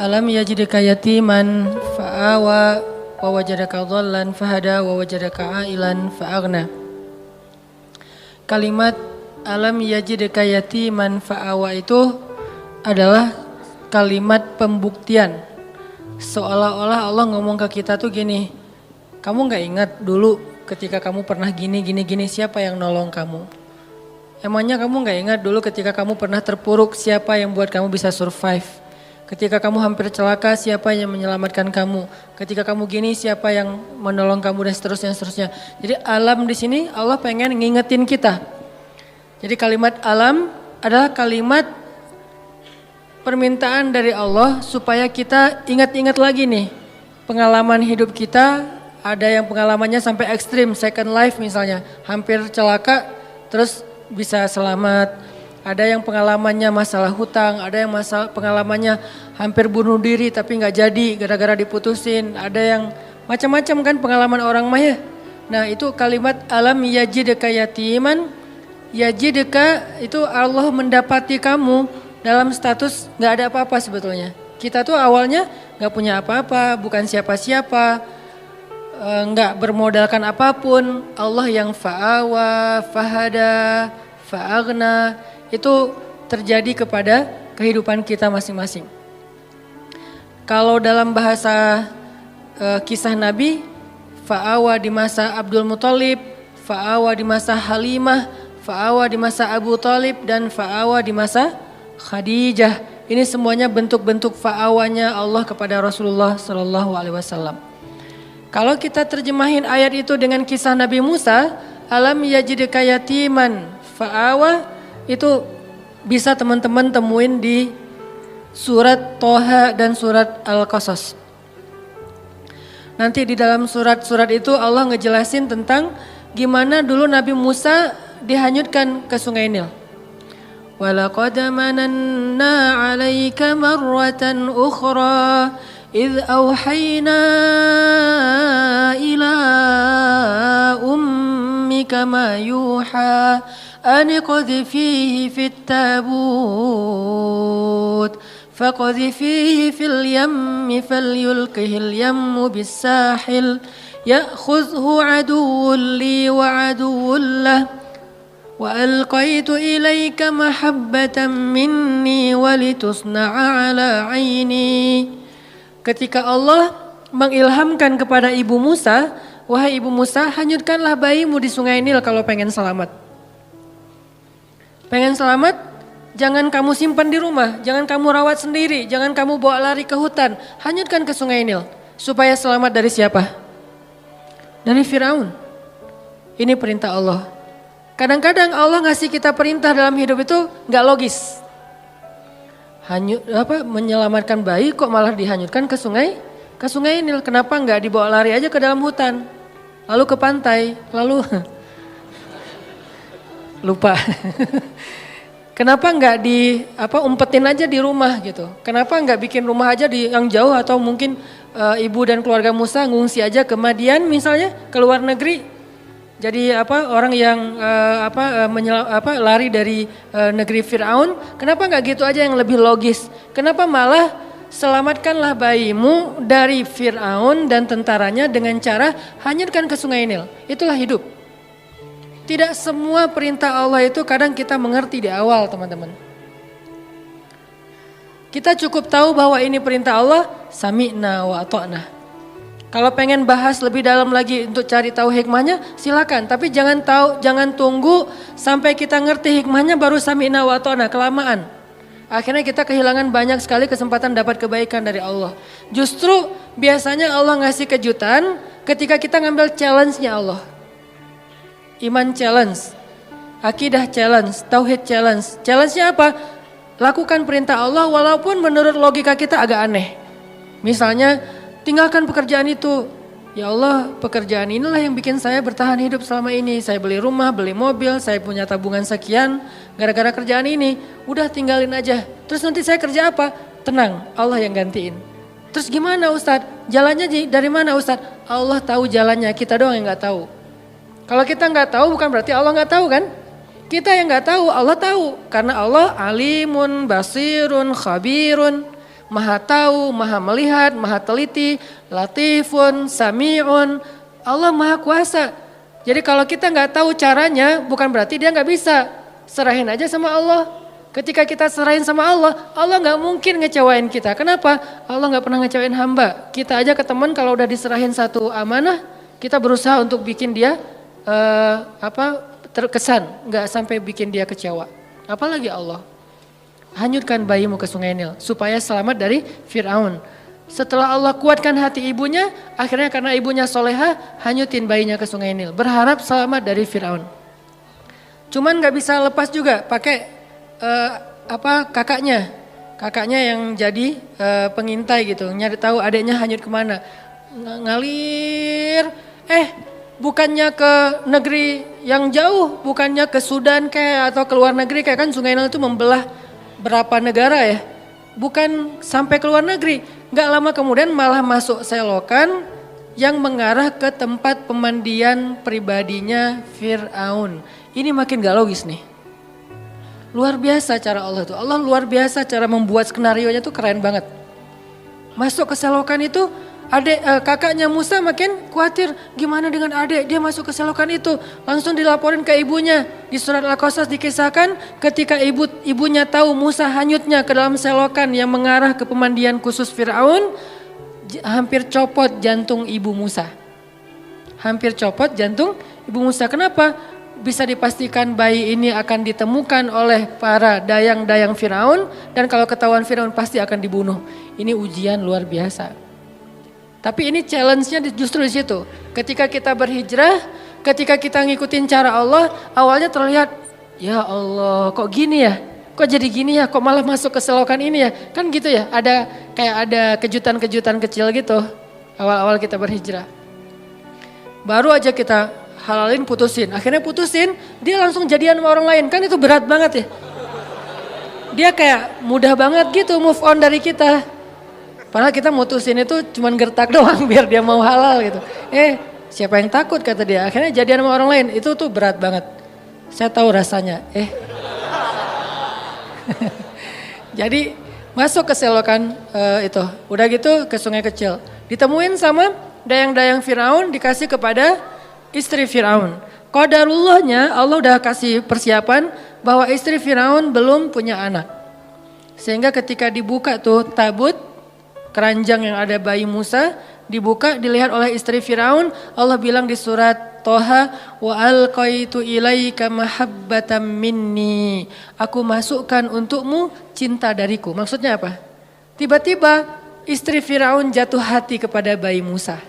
Alam yajidka yatiman fa'awa wa wajadaka dhallan fahada wa wajadaka ailan fa'aghna. Kalimat alam yajidka yatiman fa'awa itu adalah kalimat pembuktian. Seolah-olah Allah ngomong ke kita tuh gini, kamu gak ingat dulu ketika kamu pernah gini siapa yang nolong kamu? Emangnya kamu gak ingat dulu ketika kamu pernah terpuruk siapa yang buat kamu bisa survive? Ketika kamu hampir celaka siapa yang menyelamatkan kamu? Ketika kamu gini siapa yang menolong kamu dan seterusnya. Jadi alam di sini Allah pengen ngingetin kita. Jadi kalimat alam adalah kalimat permintaan dari Allah supaya kita ingat-ingat lagi nih pengalaman hidup kita. Ada yang pengalamannya sampai ekstrim, second life misalnya, hampir celaka terus bisa selamat. Ada yang pengalamannya masalah hutang, ada yang pengalamannya hampir bunuh diri tapi nggak jadi gara-gara diputusin. Ada yang macam-macam kan pengalaman orang mah ya. Nah itu kalimat alam yajidka yatiman, yajidka itu Allah mendapati kamu dalam status nggak ada apa-apa sebetulnya. Kita tuh awalnya nggak punya apa-apa, bukan siapa-siapa, nggak bermodalkan apapun. Allah yang fa'awa, fahada, fa'aghna itu terjadi kepada kehidupan kita masing-masing. Kalau dalam bahasa kisah Nabi, fa'awa di masa Abdul Muthalib, fa'awa di masa Halimah, fa'awa di masa Abu Thalib, dan fa'awa di masa Khadijah. Ini semuanya bentuk-bentuk fa'awanya Allah kepada Rasulullah Sallallahu Alaihi Wasallam. Kalau kita terjemahin ayat itu dengan kisah Nabi Musa, alam yajidka yatiman fa'awa, itu bisa teman-teman temuin di surat Toha dan surat Al-Qasas. Nanti di dalam surat-surat itu Allah ngejelasin tentang gimana dulu Nabi Musa dihanyutkan ke Sungai Nil. Walaqad mananna 'alaika marratan ukhra idh awhayna ila ummika ma yuha أن قذفيه في التابوت فقذفيه في اليم فليلقه اليم بالساحل يأخذه عدو لي وعدو له وألقيت إليك محبة مني ولتصنع على عيني. Ketika Allah mengilhamkan kepada ibu Musa, wahai ibu Musa, hanyutkanlah bayimu di Sungai Nil kalau pengen selamat. Pengen selamat, jangan kamu simpan di rumah, jangan kamu rawat sendiri, jangan kamu bawa lari ke hutan, hanyutkan ke Sungai Nil. Supaya selamat dari siapa? Dari Firaun. Ini perintah Allah. Kadang-kadang Allah ngasih kita perintah dalam hidup itu gak logis. Menyelamatkan bayi kok malah dihanyutkan ke Sungai Nil. Kenapa gak dibawa lari aja ke dalam hutan, lalu ke pantai, lalu lupa. Kenapa nggak umpetin aja di rumah gitu? Kenapa nggak bikin rumah aja di yang jauh, atau mungkin ibu dan keluarga Musa ngungsi aja ke Madian misalnya, ke luar negeri. Jadi orang yang lari dari negeri Firaun. Kenapa nggak gitu aja yang lebih logis? Kenapa malah selamatkanlah bayimu dari Firaun dan tentaranya dengan cara hanyutkan ke Sungai Nil? Itulah hidup. Tidak semua perintah Allah itu kadang kita mengerti di awal, teman-teman. Kita cukup tahu bahwa ini perintah Allah, sami'na wa ata'na. Kalau pengen bahas lebih dalam lagi untuk cari tahu hikmahnya, silakan. Tapi jangan tunggu sampai kita ngerti hikmahnya baru sami'na wa ata'na, kelamaan. Akhirnya kita kehilangan banyak sekali kesempatan dapat kebaikan dari Allah. Justru biasanya Allah ngasih kejutan ketika kita ngambil challenge-nya Allah. Iman challenge, akidah challenge, tauhid challenge. Challenge-nya apa? Lakukan perintah Allah walaupun menurut logika kita agak aneh. Misalnya, tinggalkan pekerjaan itu. Ya Allah, pekerjaan inilah yang bikin saya bertahan hidup selama ini. Saya beli rumah, beli mobil, saya punya tabungan sekian gara-gara kerjaan ini. Udah tinggalin aja. Terus nanti saya kerja apa? Tenang, Allah yang gantiin. Terus gimana Ustadz? Jalannya dari mana Ustadz? Allah tahu jalannya, kita doang yang gak tahu. Kalau kita nggak tahu bukan berarti Allah nggak tahu kan? Kita yang nggak tahu, Allah tahu. Karena Allah alimun, basirun, khabirun. maha tahu, maha melihat, maha teliti, latifun, sami'un. Allah maha kuasa. Jadi kalau kita nggak tahu caranya bukan berarti dia nggak bisa. Serahin aja sama Allah. Ketika kita serahin sama Allah, Allah nggak mungkin ngecewain kita. Kenapa? Allah nggak pernah ngecewain hamba. Kita aja ke teman kalau udah diserahin satu amanah, kita berusaha untuk bikin dia terkesan, nggak sampai bikin dia kecewa. Apalagi Allah. Hanyutkan bayimu ke sungai Nil supaya selamat dari Fir'aun. Setelah Allah kuatkan hati ibunya, akhirnya karena ibunya soleha, hanyutin bayinya ke sungai Nil. Berharap selamat dari Fir'aun. Cuman nggak bisa lepas juga pakai kakaknya. Kakaknya yang jadi pengintai gitu, nyari tahu adiknya hanyut kemana. Ngalir, bukannya ke negeri yang jauh, bukannya ke Sudan kayak atau ke luar negeri kayak kan Sungai Nil itu membelah berapa negara ya. Bukan sampai ke luar negeri, nggak lama kemudian malah masuk selokan yang mengarah ke tempat pemandian pribadinya Fir'aun. Ini makin gak logis nih. Luar biasa cara Allah tuh. Allah luar biasa cara membuat skenarionya tuh keren banget. Masuk ke selokan itu, kakaknya Musa makin khawatir gimana dengan adik. Dia masuk ke selokan itu, langsung dilaporin ke ibunya. Di surat Al-Qasas dikisahkan ketika ibunya tahu Musa hanyutnya ke dalam selokan yang mengarah ke pemandian khusus Fir'aun, hampir copot jantung ibu Musa. Hampir copot jantung ibu Musa. Kenapa? Bisa dipastikan bayi ini akan ditemukan oleh para dayang-dayang Firaun dan kalau ketahuan Firaun pasti akan dibunuh. Ini ujian luar biasa. Tapi ini challenge-nya justru di situ. Ketika kita berhijrah, ketika kita ngikutin cara Allah, awalnya terlihat, ya Allah kok gini ya? Kok jadi gini ya? Kok malah masuk ke selokan ini ya? Kan gitu ya, ada kejutan-kejutan kecil gitu awal-awal kita berhijrah. Baru aja kita halalin putusin, akhirnya putusin, dia langsung jadian sama orang lain, kan itu berat banget ya. Dia kayak mudah banget gitu move on dari kita. Padahal kita mutusin itu cuman gertak doang biar dia mau halal gitu. Siapa yang takut kata dia, akhirnya jadian sama orang lain, itu tuh berat banget. Saya tahu rasanya, Jadi masuk ke selokan itu, udah gitu ke sungai kecil. Ditemuin sama dayang-dayang Firaun dikasih kepada istri Firaun. Qadarullahnya Allah udah kasih persiapan bahwa istri Firaun belum punya anak. Sehingga ketika dibuka tuh tabut, keranjang yang ada bayi Musa, dibuka dilihat oleh istri Firaun. Allah bilang di surat Toha, wa alqaitu ilaika mahabbatan minni. Aku masukkan untukmu cinta dariku. Maksudnya apa? Tiba-tiba istri Firaun jatuh hati kepada bayi Musa.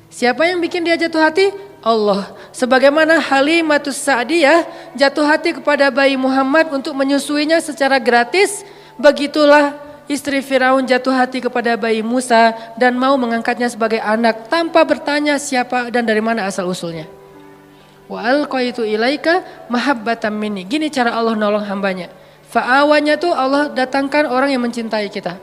Siapa yang bikin dia jatuh hati? Allah. Sebagaimana Halimatus Sa'diyah jatuh hati kepada bayi Muhammad untuk menyusuinya secara gratis, begitulah istri Firaun jatuh hati kepada bayi Musa dan mau mengangkatnya sebagai anak tanpa bertanya siapa dan dari mana asal usulnya. Wa alqaitu ilaika mahabbatan minni. Gini cara Allah nolong hambanya. Fa'awanya tuh Allah datangkan orang yang mencintai kita.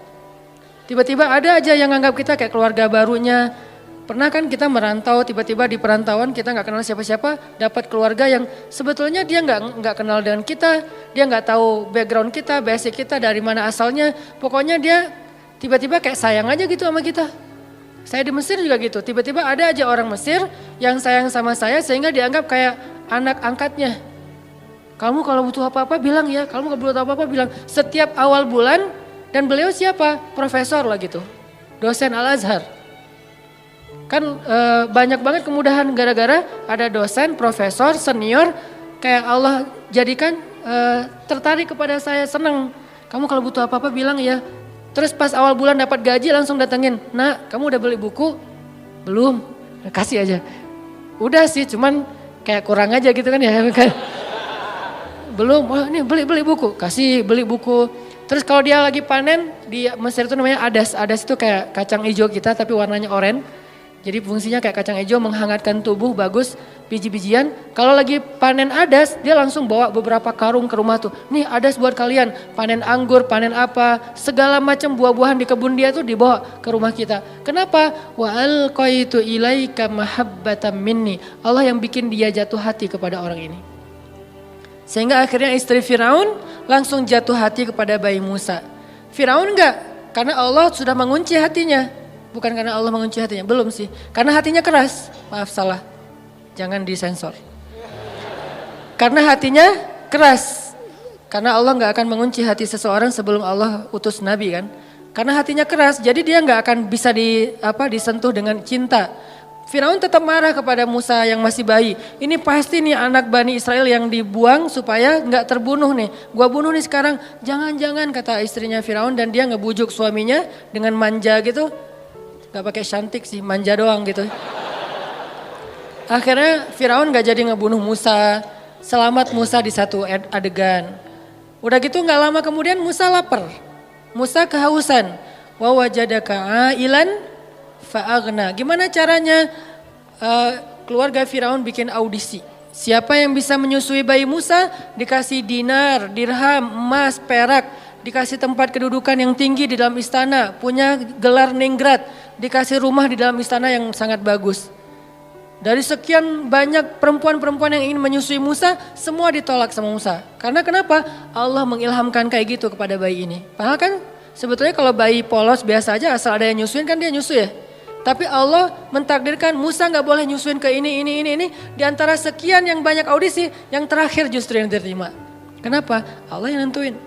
Tiba-tiba ada aja yang anggap kita kayak keluarga barunya. Pernah kan kita merantau, tiba-tiba di perantauan kita nggak kenal siapa-siapa, dapat keluarga yang sebetulnya dia nggak kenal dengan kita, dia nggak tahu background kita, basic kita, dari mana asalnya. Pokoknya dia tiba-tiba kayak sayang aja gitu sama kita. Saya di Mesir juga gitu, tiba-tiba ada aja orang Mesir yang sayang sama saya sehingga dianggap kayak anak angkatnya. Kamu kalau butuh apa-apa bilang ya, kamu kalau butuh apa-apa bilang. Setiap awal bulan, dan beliau siapa? Profesor lah gitu, dosen Al-Azhar. Kan banyak banget kemudahan gara-gara ada dosen, profesor, senior, kayak Allah jadikan tertarik kepada saya, senang. Kamu kalau butuh apa-apa bilang ya. Terus pas awal bulan dapat gaji langsung datengin, nak kamu udah beli buku? Belum, kasih aja. Udah sih cuman kayak kurang aja gitu kan ya. Belum, oh ini beli buku, kasih beli buku. Terus kalau dia lagi panen, di Mesir itu namanya adas. Adas itu kayak kacang hijau kita tapi warnanya oranye. Jadi fungsinya kayak kacang hijau menghangatkan tubuh, bagus, biji-bijian. Kalau lagi panen adas, dia langsung bawa beberapa karung ke rumah tuh. Nih adas buat kalian, panen anggur, panen apa, segala macam buah-buahan di kebun dia tuh dibawa ke rumah kita. Kenapa? Wa alqaitu ilaika mahabbatan minni. Allah yang bikin dia jatuh hati kepada orang ini. Sehingga akhirnya istri Firaun langsung jatuh hati kepada bayi Musa. Firaun enggak, Karena Allah sudah mengunci hatinya. Bukan karena Allah mengunci hatinya, belum sih. Karena hatinya keras, maaf salah. Jangan disensor. Karena hatinya keras. Karena Allah gak akan mengunci hati seseorang sebelum Allah utus Nabi kan. Karena hatinya keras, jadi dia gak akan bisa disentuh dengan cinta. Firaun tetap marah kepada Musa yang masih bayi. Ini pasti nih anak Bani Israel yang dibuang supaya nggak terbunuh nih. Gua bunuh nih sekarang. Jangan-jangan kata istrinya Firaun, dan dia ngebujuk suaminya dengan manja gitu. Gak pakai cantik sih, manja doang gitu. Akhirnya Firaun gak jadi ngebunuh Musa. Selamat Musa di satu adegan. Udah gitu gak lama kemudian Musa lapar. Musa kehausan. Wa wajadaka ailan fa'agna. Gimana caranya keluarga Firaun bikin audisi. Siapa yang bisa menyusui bayi Musa dikasih dinar, dirham, emas, perak. Dikasih tempat kedudukan yang tinggi di dalam istana. Punya gelar ningrat. Dikasih rumah di dalam istana yang sangat bagus. Dari sekian banyak perempuan-perempuan yang ingin menyusui Musa, semua ditolak sama Musa. Karena kenapa? Allah mengilhamkan kayak gitu kepada bayi ini. Padahal kan sebetulnya kalau bayi polos biasa aja asal ada yang nyusuin kan dia nyusu ya. Tapi Allah mentakdirkan Musa gak boleh nyusuin ke ini. Di antara sekian yang banyak audisi, yang terakhir justru yang diterima. Kenapa? Allah yang nentuin.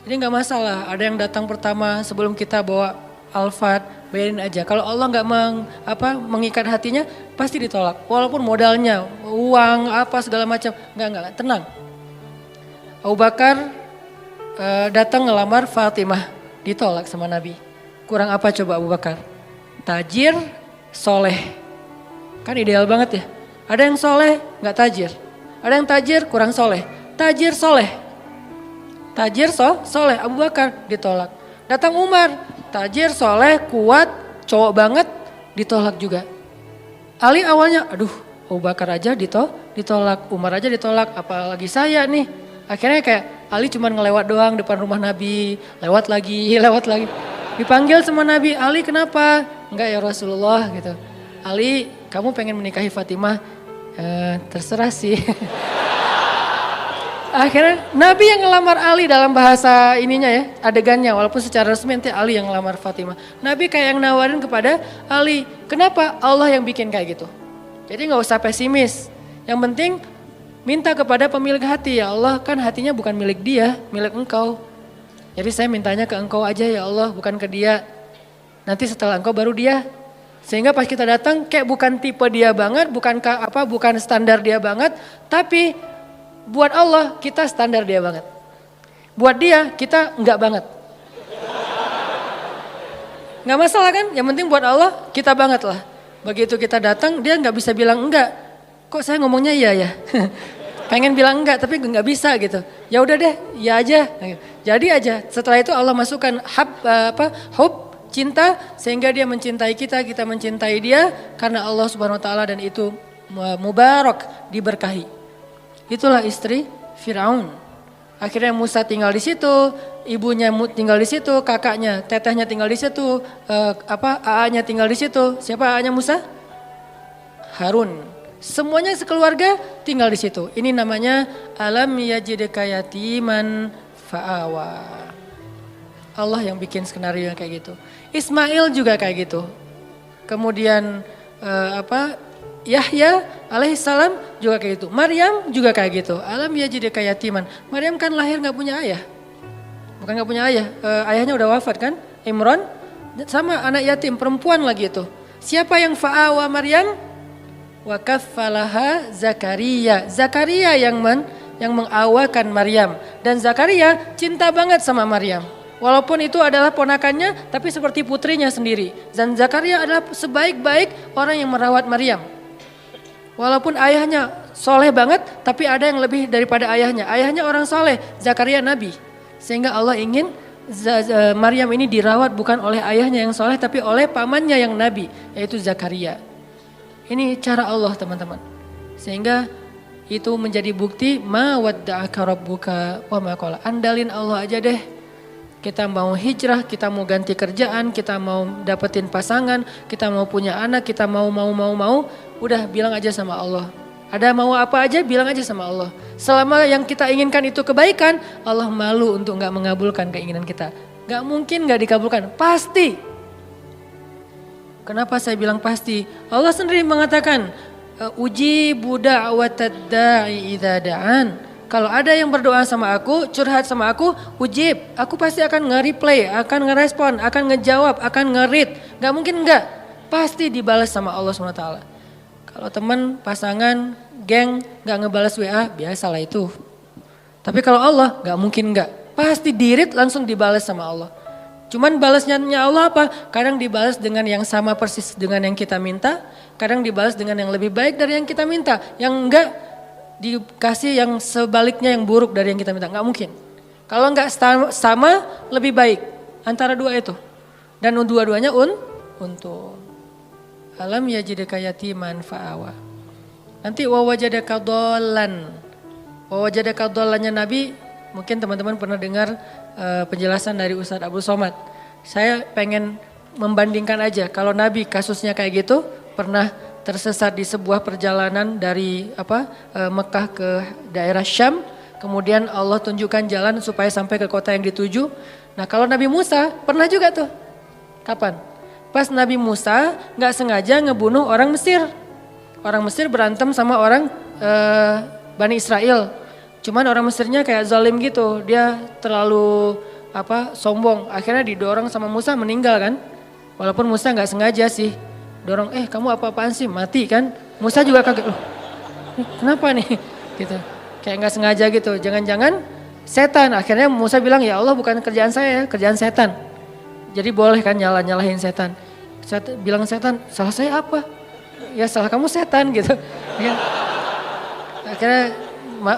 Jadi gak masalah, ada yang datang pertama sebelum kita bawa alfat, bayarin aja. Kalau Allah gak mengikat hatinya, pasti ditolak. Walaupun modalnya, uang, apa segala macam. Enggak, tenang. Abu Bakar datang ngelamar Fatimah, ditolak sama Nabi. Kurang apa coba Abu Bakar? Tajir, soleh. Kan ideal banget ya. Ada yang soleh, gak tajir. Ada yang tajir, kurang soleh. Tajir, soleh. Tajir, soleh. Abu Bakar ditolak. Datang Umar, tajir, soleh, kuat, cowok banget, ditolak juga. Ali awalnya, aduh Abu Bakar aja ditolak, Umar aja ditolak, apalagi saya nih. Akhirnya kayak Ali cuma ngelewat doang depan rumah Nabi, lewat lagi. Dipanggil sama Nabi, Ali kenapa? Enggak ya Rasulullah gitu. Ali, kamu pengen menikahi Fatimah? Terserah sih. Akhirnya Nabi yang ngelamar Ali dalam bahasa ininya ya, adegannya. Walaupun secara resmi nanti Ali yang ngelamar Fatimah. Nabi kayak yang nawarin kepada Ali. Kenapa? Allah yang bikin kayak gitu. Jadi gak usah pesimis. Yang penting minta kepada pemilik hati. Ya Allah, kan hatinya bukan milik dia, milik engkau. Jadi saya mintanya ke engkau aja ya Allah, bukan ke dia. Nanti setelah engkau baru dia. Sehingga pas kita datang kayak bukan tipe dia banget, bukan standar dia banget, tapi buat Allah kita standar dia banget. Buat dia kita enggak banget. Enggak masalah kan? Yang penting buat Allah kita banget lah. Begitu kita datang dia enggak bisa bilang enggak. Kok saya ngomongnya iya ya? Pengen bilang enggak tapi enggak bisa gitu. Ya udah deh, ya aja. Jadi aja. Setelah itu Allah masukkan hub, cinta, sehingga dia mencintai kita mencintai dia karena Allah Subhanahu wa taala, dan itu mubarak, diberkahi. Itulah istri Firaun. Akhirnya Musa tinggal di situ, ibunya tinggal di situ, kakaknya, tetehnya tinggal di situ, AA-nya tinggal di situ. Siapa AA-nya Musa? Harun. Semuanya sekeluarga tinggal di situ. Ini namanya alam yajidka yatiman fa'awa. Allah yang bikin skenario yang kayak gitu. Ismail juga kayak gitu. Kemudian Yahya alaihissalam juga kayak gitu. Maryam juga kayak gitu. Alam yajidka yatiman. Maryam kan lahir gak punya ayah. Bukan gak punya ayah. Ayahnya udah wafat kan. Imran sama anak yatim perempuan lagi itu. Siapa yang fa'awa Maryam? Wa kaffalaha Zakaria. Zakaria yang mengawakan Maryam. Dan Zakaria cinta banget sama Maryam. Walaupun itu adalah ponakannya, tapi seperti putrinya sendiri. Dan Zakaria adalah sebaik-baik orang yang merawat Maryam. Walaupun ayahnya soleh banget, tapi ada yang lebih daripada ayahnya. Ayahnya orang soleh, Zakaria nabi. Sehingga Allah ingin Maryam ini dirawat bukan oleh ayahnya yang soleh, tapi oleh pamannya yang nabi, yaitu Zakaria. Ini cara Allah teman-teman. Sehingga itu menjadi bukti ma wadda'aka rabbuka wa ma qala. Andalin Allah aja deh. Kita mau hijrah, kita mau ganti kerjaan, kita mau dapetin pasangan, kita mau punya anak, kita mau. Udah bilang aja sama Allah. Ada mau apa aja bilang aja sama Allah. Selama yang kita inginkan itu kebaikan, Allah malu untuk gak mengabulkan keinginan kita. Gak mungkin gak dikabulkan, pasti. Kenapa saya bilang pasti? Allah sendiri mengatakan, ujibu da'watad da'i idza da'an. Kalau ada yang berdoa sama aku, curhat sama aku, ujib. Aku pasti akan nge-replay, akan ngerespon, akan ngejawab, akan nge-read. Gak mungkin enggak. Pasti dibalas sama Allah SWT. Kalau teman, pasangan, geng gak ngebalas WA, biasalah itu. Tapi kalau Allah gak mungkin enggak. Pasti di-read langsung dibalas sama Allah. Cuman balasnya Allah apa? Kadang dibalas dengan yang sama persis dengan yang kita minta. Kadang dibalas dengan yang lebih baik dari yang kita minta. Yang enggak dikasih yang sebaliknya yang buruk dari yang kita minta. Enggak mungkin. Kalau enggak sama lebih baik. Antara dua itu. Dan dua-duanya untung. Alam yajidaka yatiman fa'awa. Nanti wawajadaka dhallan. Wawajadaka dhallannya Nabi. Mungkin teman-teman pernah dengar penjelasan dari Ustadz Abdul Somad. Saya pengen membandingkan aja. Kalau Nabi kasusnya kayak gitu. Pernah tersesat di sebuah perjalanan dari Mekah ke daerah Syam. Kemudian Allah tunjukkan jalan supaya sampai ke kota yang dituju. Nah kalau Nabi Musa pernah juga tuh. Kapan? Pas Nabi Musa gak sengaja ngebunuh orang Mesir. Orang Mesir berantem sama orang Bani Israel. Cuman orang Mesirnya kayak zalim gitu. Dia terlalu sombong. Akhirnya didorong sama Musa meninggal kan. Walaupun Musa gak sengaja sih. Dorong, kamu apa-apaan sih, mati kan. Musa juga kaget, loh kenapa nih gitu. Kayak gak sengaja gitu, jangan-jangan setan. Akhirnya Musa bilang, ya Allah bukan kerjaan saya, kerjaan setan. Jadi boleh kan nyalahin setan. Bilang setan, salah saya apa? Ya salah kamu setan gitu. Akhirnya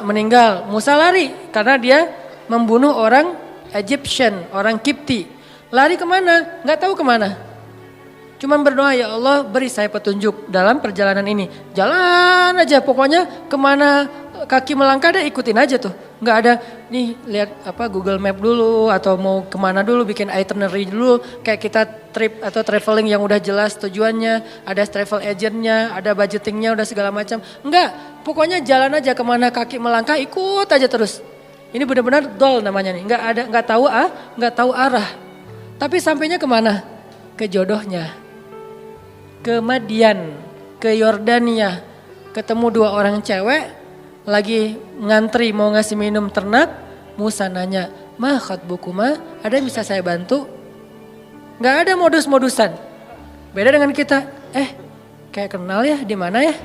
meninggal, Musa lari karena dia membunuh orang Egyptian, orang Kipti. Lari kemana? Gak tahu kemana. Cuman berdoa, ya Allah beri saya petunjuk dalam perjalanan ini. Jalan aja pokoknya kemana kaki melangkah deh ikutin aja tuh. Gak ada nih lihat Google Map dulu atau mau kemana dulu bikin itinerary dulu. Kayak kita trip atau traveling yang udah jelas tujuannya. Ada travel agentnya, ada budgetingnya udah segala macam. Enggak, pokoknya jalan aja kemana kaki melangkah ikut aja terus. Ini benar-benar dol namanya nih. Nggak tahu arah. Tapi sampainya kemana? Ke jodohnya. Ke Madian, ke Yordania, ketemu dua orang cewek, lagi ngantri mau ngasih minum ternak, Musa nanya, ma khatbukuma, ada yang bisa saya bantu? Gak ada modus-modusan, beda dengan kita, kayak kenal ya, di mana ya?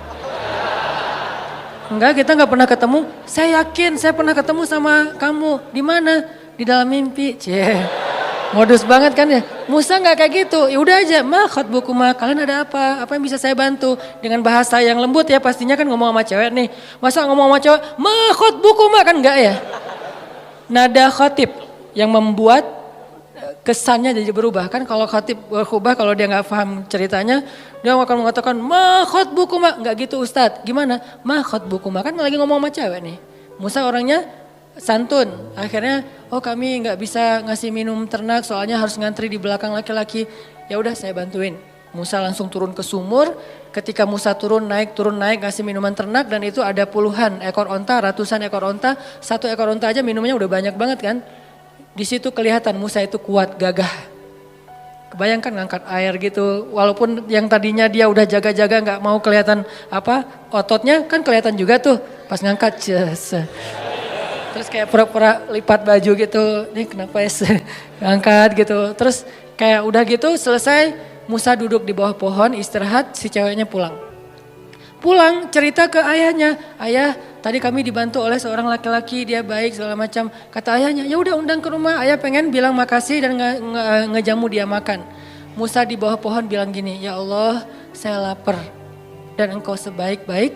Enggak, kita gak pernah ketemu, saya yakin saya pernah ketemu sama kamu, di mana? Di dalam mimpi, modus banget kan ya. Musa nggak kayak gitu. Ya udah aja, ma khatbukuma, kalian ada apa? Apa yang bisa saya bantu? Dengan bahasa yang lembut ya, pastinya kan ngomong sama cewek nih. Masa ngomong sama cewek, ma khatbukuma, kan enggak ya? Nada khatib yang membuat kesannya jadi berubah. Kan kalau khatib berubah, kalau dia nggak paham ceritanya, dia akan mengatakan ma khatbukuma. Nggak gitu Ustadz. Gimana? Ma khatbukuma, kan lagi ngomong sama cewek nih. Musa orangnya santun, akhirnya kami nggak bisa ngasih minum ternak soalnya harus ngantri di belakang laki-laki. Ya udah saya bantuin. Musa langsung turun ke sumur. Ketika Musa turun naik ngasih minuman ternak dan itu ada puluhan ekor onta, ratusan ekor onta. Satu ekor onta aja minumnya udah banyak banget kan. Di situ kelihatan Musa itu kuat, gagah. Kebayangkan ngangkat air gitu, walaupun yang tadinya dia udah jaga-jaga nggak mau kelihatan ototnya kan kelihatan juga tuh pas ngangkat. Terus kayak pura-pura lipat baju gitu, nih kenapa ya angkat gitu. Terus kayak udah gitu selesai, Musa duduk di bawah pohon istirahat, si ceweknya pulang. Pulang cerita ke ayahnya, ayah tadi kami dibantu oleh seorang laki-laki, dia baik segala macam. Kata ayahnya, ya udah undang ke rumah, ayah pengen bilang makasih dan ngejamu dia makan. Musa di bawah pohon bilang gini, ya Allah saya lapar dan engkau sebaik-baik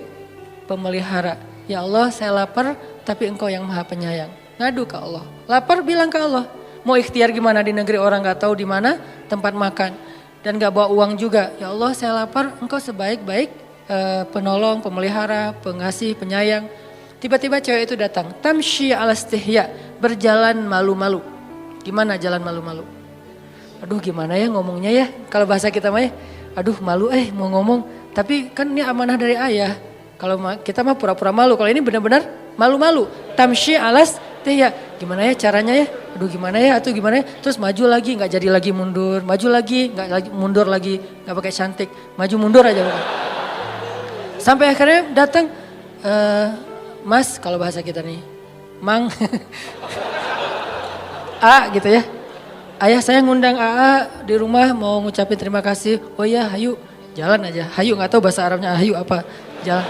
pemelihara. Ya Allah saya lapar tapi engkau yang maha penyayang. Ngadu ke Allah. Lapar bilang ke Allah. Mau ikhtiar gimana di negeri orang gak tahu di mana tempat makan. Dan gak bawa uang juga. Ya Allah saya lapar, engkau sebaik-baik penolong, pemelihara, pengasih, penyayang. Tiba-tiba cewek itu datang. Tamshi ala istihya, berjalan malu-malu. Gimana jalan malu-malu? Aduh gimana ya ngomongnya ya. Kalau bahasa kita mah ya, aduh malu mau ngomong. Tapi kan ini amanah dari ayah. Kalau kita mah pura-pura malu, kalau ini benar-benar malu-malu. Tamshi alas, ya gimana ya caranya ya, aduh gimana ya, atau gimana ya, terus maju lagi, nggak jadi lagi mundur, maju lagi, nggak lagi mundur lagi, nggak pakai cantik, maju mundur aja bukan. Sampai akhirnya datang, Mas kalau bahasa kita nih, Mang, A gitu ya. Ayah saya ngundang AA di rumah mau ngucapin terima kasih. Oh iya, hayu, jalan aja. Hayu nggak tahu bahasa Arabnya hayu apa. Jalan.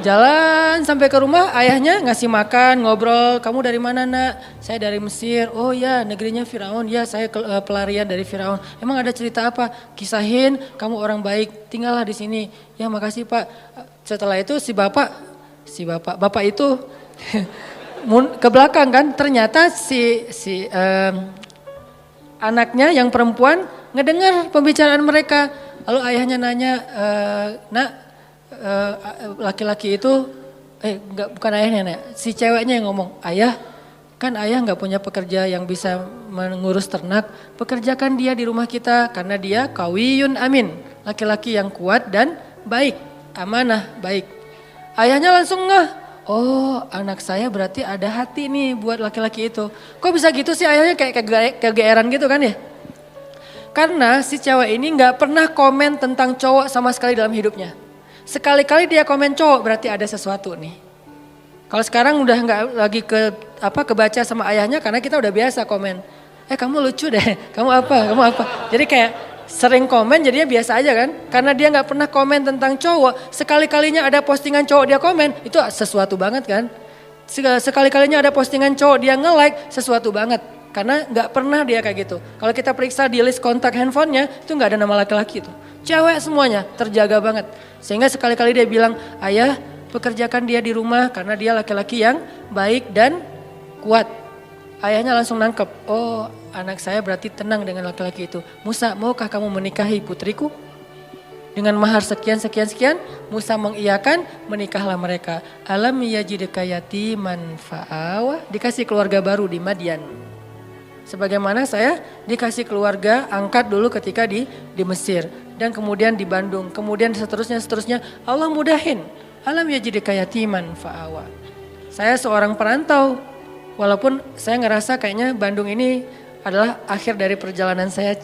Jalan sampai ke rumah, ayahnya ngasih makan, ngobrol. Kamu dari mana nak? Saya dari Mesir. Oh ya, negerinya Firaun. Ya, saya pelarian dari Firaun. Emang ada cerita apa? Kisahin, kamu orang baik, tinggallah di sini. Ya makasih Pak. Setelah itu si bapak itu ke belakang kan. Ternyata si anaknya yang perempuan ngedengar pembicaraan mereka. Lalu ayahnya nanya, nak, laki-laki itu, enggak, bukan ayahnya, nak, si ceweknya yang ngomong, ayah, kan ayah nggak punya pekerja yang bisa mengurus ternak, pekerjakan dia di rumah kita karena dia kawiyun amin, laki-laki yang kuat dan baik, amanah, baik. Ayahnya langsung ngeh, oh anak saya berarti ada hati nih buat laki-laki itu. Kok bisa gitu sih ayahnya kayak kegeeran gitu kan ya? Karena si cewek ini nggak pernah komen tentang cowok sama sekali dalam hidupnya. Sekali-kali dia komen cowok berarti ada sesuatu nih. Kalau sekarang udah nggak lagi kebaca sama ayahnya karena kita udah biasa komen. Kamu lucu deh, kamu apa. Jadi kayak sering komen jadinya biasa aja kan. Karena dia nggak pernah komen tentang cowok. Sekali-kalinya ada postingan cowok dia komen, itu sesuatu banget kan. Sekali-kalinya ada postingan cowok dia nge-like, sesuatu banget. Karena nggak pernah dia kayak gitu. Kalau kita periksa di list kontak handphonenya itu nggak ada nama laki-laki itu. Cewek semuanya terjaga banget. Sehingga sekali-kali dia bilang, ayah pekerjakan dia di rumah karena dia laki-laki yang baik dan kuat. Ayahnya langsung nangkep, oh anak saya berarti tenang dengan laki-laki itu. Musa, maukah kamu menikahi putriku? Dengan mahar sekian. Musa mengiyakan, menikahlah mereka. Alam yajidka yatiman fa'awa, dikasih keluarga baru di Madian. Sebagaimana saya dikasih keluarga angkat dulu ketika di Mesir. Dan kemudian di Bandung. Kemudian seterusnya Allah mudahin. Alam yajidka yatiman fa'awa. Saya seorang perantau. Walaupun saya ngerasa kayaknya Bandung ini adalah akhir dari perjalanan saya.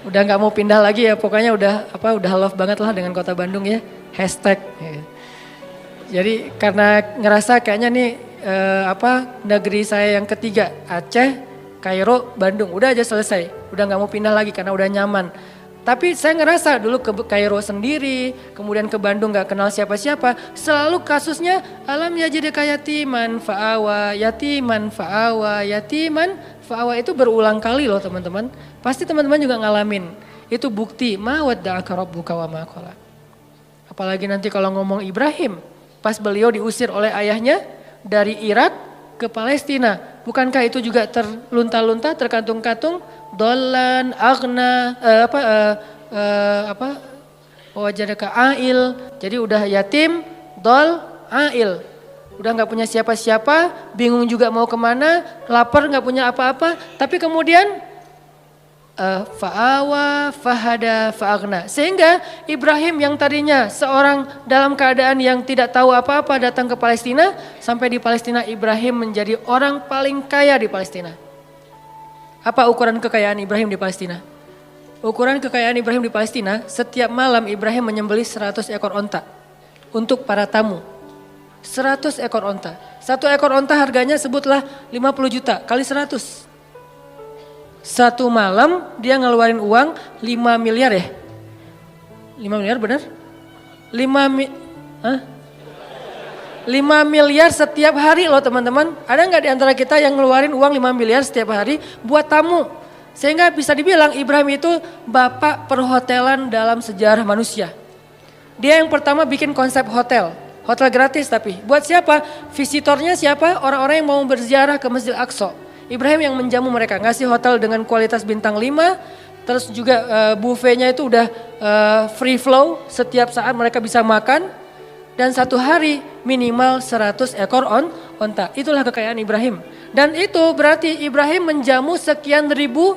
Udah gak mau pindah lagi ya. Pokoknya udah love banget lah dengan kota Bandung ya. Hashtag. Jadi karena ngerasa kayaknya nih negeri saya yang ketiga, Aceh, Kairo, Bandung, udah aja selesai, udah nggak mau pindah lagi karena udah nyaman. Tapi saya ngerasa dulu ke Kairo sendiri, kemudian ke Bandung nggak kenal siapa-siapa, selalu kasusnya alam yajidka yatiman fa'awa, yatiman fa'awa, yatiman fa'awa, itu berulang kali loh teman-teman. Pasti teman-teman juga ngalamin. Itu bukti ma wadda'aka rabbuka wa ma qala. Apalagi nanti kalau ngomong Ibrahim, pas beliau diusir oleh ayahnya dari Irak ke Palestina. Bukankah itu juga terlunta-lunta, terkantung-kantung, dolan, agna, wajadaka ail. Jadi udah yatim, dol, ail. Udah gak punya siapa-siapa, bingung juga mau kemana, lapar gak punya apa-apa. Tapi kemudian fa'awa, fahada, fa'agna. Sehingga Ibrahim yang tadinya seorang dalam keadaan yang tidak tahu apa-apa datang ke Palestina. Sampai di Palestina Ibrahim menjadi orang paling kaya di Palestina. Apa ukuran kekayaan Ibrahim di Palestina? Ukuran kekayaan Ibrahim di Palestina, setiap malam Ibrahim menyembelih 100 ekor onta untuk para tamu. 100 ekor onta. Satu ekor onta harganya sebutlah 50 juta kali 100. Satu malam dia ngeluarin uang 5 miliar ya? 5 miliar benar? 5 miliar setiap hari loh teman-teman. Ada gak di antara kita yang ngeluarin uang 5 miliar setiap hari buat tamu? Sehingga bisa dibilang Ibrahim itu bapak perhotelan dalam sejarah manusia. Dia yang pertama bikin konsep hotel. Hotel gratis tapi. Buat siapa? Visitornya siapa? Orang-orang yang mau berziarah ke Masjid Aqsa. Ibrahim yang menjamu mereka, ngasih hotel dengan kualitas bintang 5, terus juga buffetnya itu udah free flow, setiap saat mereka bisa makan, dan satu hari minimal 100 ekor onta. Itulah kekayaan Ibrahim. Dan itu berarti Ibrahim menjamu sekian ribu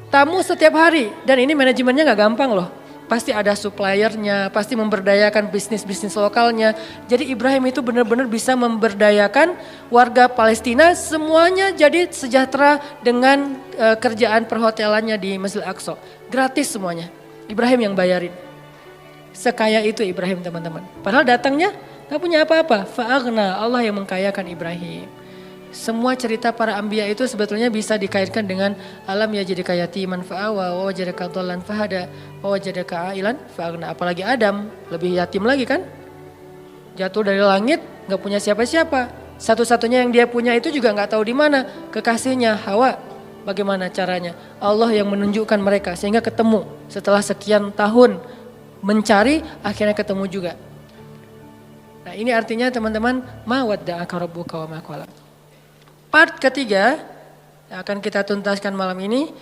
tamu setiap hari, dan ini manajemennya gak gampang loh. pasti ada suppliernya, pasti memberdayakan bisnis-bisnis lokalnya. Jadi Ibrahim itu benar-benar bisa memberdayakan warga Palestina, semuanya jadi sejahtera dengan kerjaan perhotelannya di Masjidil Aqsa. Gratis semuanya, Ibrahim yang bayarin. Sekaya itu Ibrahim teman-teman. Padahal datangnya gak punya apa-apa. Fa'aghna, Allah yang mengkayakan Ibrahim. Semua cerita para anbiya itu sebetulnya bisa dikaitkan dengan alam yajidka yatiman fa'awa wa wajadaka dhallan fahada wa wajadaka ailan fa'aghna. Apalagi Adam, lebih yatim lagi kan? Jatuh dari langit, gak punya siapa-siapa. Satu-satunya yang dia punya itu juga gak tahu di mana. Kekasihnya Hawa. Bagaimana caranya? Allah yang menunjukkan mereka sehingga ketemu. Setelah sekian tahun mencari, akhirnya ketemu juga. Nah ini artinya teman-teman, ma wadda'aka rabbuka wa ma qala. Part ketiga yang akan kita tuntaskan malam ini,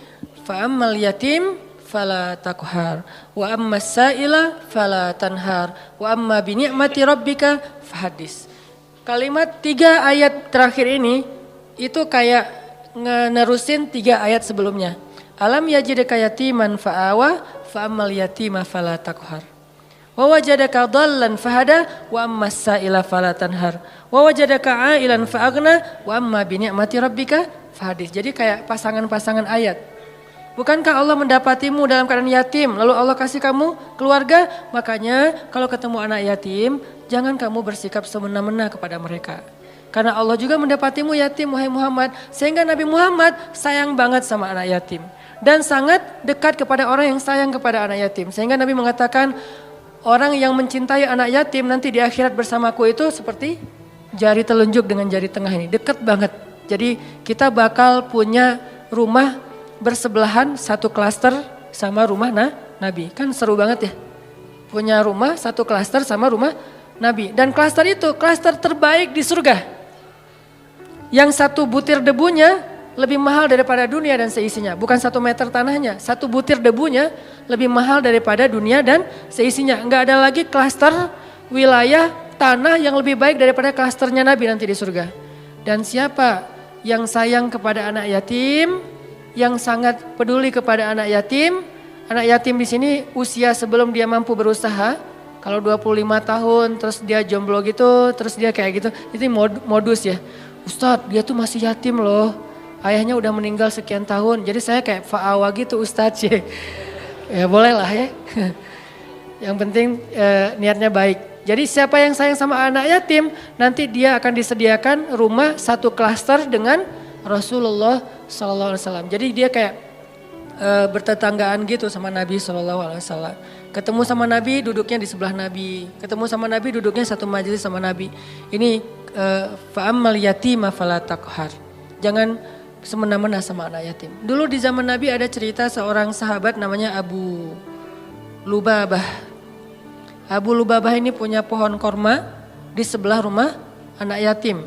fa'ammal yatim fala taqhar wa ammas sa'ila fala tanhar wa amma bi ni'mati rabbika fahaddis. Kalimat 3 ayat terakhir ini itu kayak nerusin 3 ayat sebelumnya. Alam yajidka yatiman fa'awa fa'ammal yatima fala taqhar. Wa wajadaka dhallan fahada wa ammas sa'ila fala tanhar wa wajadaka ailan fa'aghna wa amma bi ni'mati rabbika fahadis. Jadi kayak pasangan-pasangan ayat. Bukankah Allah mendapatimu dalam keadaan yatim lalu Allah kasih kamu keluarga? Makanya kalau ketemu anak yatim jangan kamu bersikap semena-mena kepada mereka. Karena Allah juga mendapatimu yatim wahai Muhammad, sehingga Nabi Muhammad sayang banget sama anak yatim dan sangat dekat kepada orang yang sayang kepada anak yatim. Sehingga Nabi mengatakan, orang yang mencintai anak yatim nanti di akhirat bersamaku itu seperti jari telunjuk dengan jari tengah ini. Dekat banget. Jadi kita bakal punya rumah bersebelahan, satu klaster sama rumah Nabi. Kan seru banget ya. Punya rumah satu klaster sama rumah Nabi. Dan klaster itu klaster terbaik di surga. Yang satu butir debunya lebih mahal daripada dunia dan seisinya. Bukan 1 meter tanahnya, 1 butir debunya lebih mahal daripada dunia dan seisinya. Enggak ada lagi klaster wilayah tanah yang lebih baik daripada klasternya Nabi nanti di surga. Dan siapa yang sayang kepada anak yatim, yang sangat peduli kepada anak yatim di sini usia sebelum dia mampu berusaha. Kalau 25 tahun terus dia jomblo gitu, terus dia kayak gitu, itu modus ya. Ustadz, dia tuh masih yatim loh. Ayahnya udah meninggal sekian tahun, jadi saya kayak fa'awa gitu Ustadz ya. Ya boleh lah ya. Yang penting niatnya baik. Jadi siapa yang sayang sama anak yatim, nanti dia akan disediakan rumah satu klaster dengan Rasulullah SAW. Jadi dia kayak bertetanggaan gitu sama Nabi SAW. Ketemu sama Nabi duduknya di sebelah Nabi. Ketemu sama Nabi duduknya satu majelis sama Nabi. Ini fa'ammal yatima fala taqhar. Jangan semena-mena sama anak yatim. Dulu di zaman Nabi ada cerita seorang sahabat namanya Abu Lubabah. Abu Lubabah ini punya pohon korma di sebelah rumah anak yatim.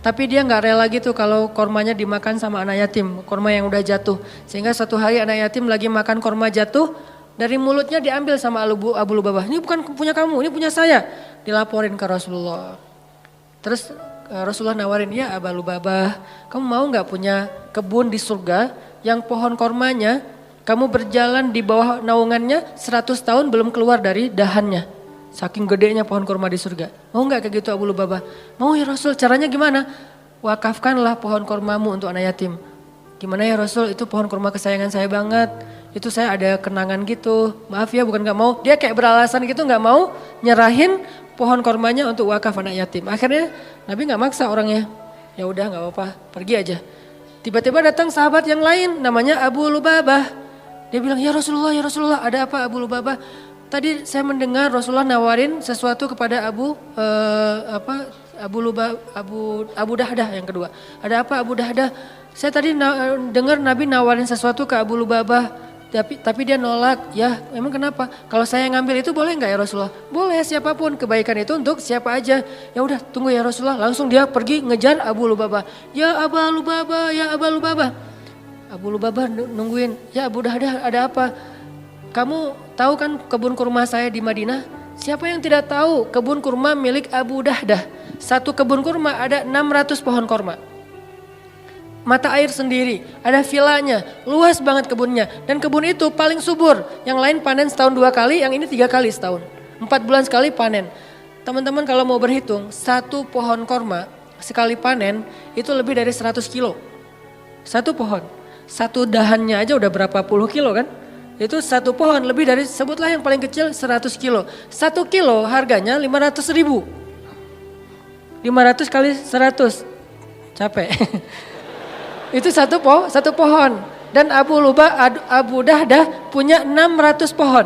Tapi dia gak rela gitu kalau kormanya dimakan sama anak yatim, korma yang udah jatuh. Sehingga suatu hari anak yatim lagi makan korma jatuh, dari mulutnya diambil sama Abu Lubabah. Ini bukan punya kamu, ini punya saya. Dilaporin ke Rasulullah. Terus Rasulullah nawarin, ya Abu Lubabah, kamu mau gak punya kebun di surga yang pohon kormanya kamu berjalan di bawah naungannya 100 tahun belum keluar dari dahannya. Saking gedenya pohon korma di surga. Mau gak kayak gitu Abu Lubabah? Mau ya Rasul, caranya gimana? Wakafkanlah pohon kormamu untuk anak yatim. Gimana ya Rasul, itu pohon korma kesayangan saya banget. Itu saya ada kenangan gitu. Maaf ya bukan gak mau. Dia kayak beralasan gitu gak mau nyerahin pohon kormanya untuk wakaf anak yatim. Akhirnya Nabi gak maksa orangnya. Ya udah gak apa-apa, pergi aja. Tiba-tiba datang sahabat yang lain namanya Abu Lubabah. Dia bilang, ya Rasulullah, ada apa Abu Lubabah? Tadi saya mendengar Rasulullah nawarin sesuatu kepada Abu Dahdah yang kedua. Ada apa Abu Dahdah? Saya tadi dengar Nabi nawarin sesuatu ke Abu Lubabah. Tapi dia nolak. Ya emang kenapa? Kalau saya ngambil itu boleh nggak ya Rasulullah? Boleh, siapapun, kebaikan itu untuk siapa aja. Ya udah tunggu ya Rasulullah. Langsung dia pergi ngejar Abu Lubabah. Ya Abu Lubabah, ya Abu Lubabah. Abu Lubabah nungguin. Ya Abu Dahdah, ada apa? Kamu tahu kan kebun kurma saya di Madinah? Siapa yang tidak tahu kebun kurma milik Abu Dahdah? Satu kebun kurma ada 600 pohon kurma. mata air sendiri, ada villanya, luas banget kebunnya. Dan kebun itu paling subur, yang lain panen setahun 2 kali, yang ini 3 kali setahun. 4 bulan sekali panen. Teman-teman kalau mau berhitung, satu pohon korma sekali panen itu lebih dari 100 kilo. Satu pohon, satu dahannya aja udah berapa puluh kilo kan? Itu satu pohon lebih dari, sebutlah yang paling kecil 100 kilo. 1 kilo harganya 500 ribu. 500 kali 100, capek. Itu satu pohon. Dan Abu Dahdah punya 600 pohon.